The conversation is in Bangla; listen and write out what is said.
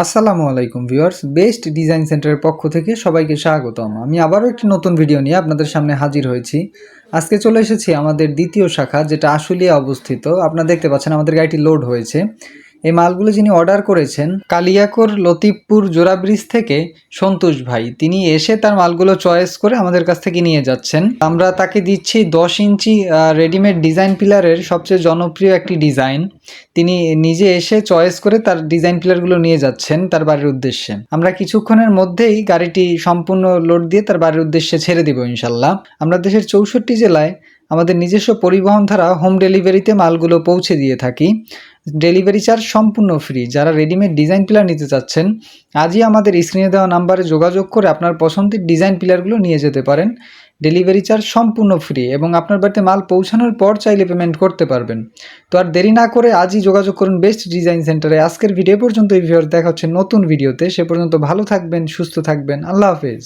আসসালামু আলাইকুম ভিউয়ার্স, বেস্ট ডিজাইন সেন্টারের পক্ষ থেকে সবাইকে স্বাগতম। আমি আবারও একটি নতুন ভিডিও নিয়ে আপনাদের সামনে হাজির হয়েছি। আজকে চলে এসেছি আমাদের দ্বিতীয় শাখা, যেটা আশুলিয়া অবস্থিত। আপনারা দেখতে পাচ্ছেন আমাদের গাড়িটি লোড হয়েছে। এই মালগুলো যিনি অর্ডার করেছেন কালিয়াকৈর লতিফপুর জোড়া ব্রিজ থেকে সন্তোষ ভাই, তিনি এসে তার মালগুলো চয়েস করে আমাদের কাছ থেকে নিয়ে যাচ্ছেন। আমরা তাকে দিচ্ছি 10 ইঞ্চি রেডিমেড ডিজাইন পিলারের সবচেয়ে জনপ্রিয় একটি ডিজাইন। তিনি নিজে এসে চয়েস করে তার ডিজাইন পিলারগুলো নিয়ে যাচ্ছেন তার বাড়ির উদ্দেশ্যে। আমরা কিছুক্ষণের মধ্যেই গাড়িটি সম্পূর্ণ লোড দিয়ে তার বাড়ির উদ্দেশ্যে ছেড়ে দিব ইনশাল্লাহ। আমরা দেশের 64 জেলায় আমাদের নিজস্ব পরিবহন দ্বারা হোম ডেলিভারিতে মালগুলো পৌঁছে দিয়ে থাকি। ডেলিভারি চার্জ সম্পূর্ণ ফ্রি। যারা রেডিমেড ডিজাইন পিলার নিতে চাচ্ছেন, আজই আমাদের স্ক্রিনে দেওয়া নাম্বারে যোগাযোগ করে আপনার পছন্দের ডিজাইন পিলারগুলো নিয়ে যেতে পারেন। ডেলিভারি চার্জ সম্পূর্ণ ফ্রি এবং আপনার বাড়িতে মাল পৌঁছানোর পর চাইলে পেমেন্ট করতে পারবেন। তো আর দেরি না করে আজই যোগাযোগ করুন বেস্ট ডিজাইন সেন্টারে। আজকের ভিডিও পর্যন্ত এই ভিডিও দেখা হচ্ছে নতুন ভিডিওতে। সে পর্যন্ত ভালো থাকবেন, সুস্থ থাকবেন। আল্লাহ হাফেজ।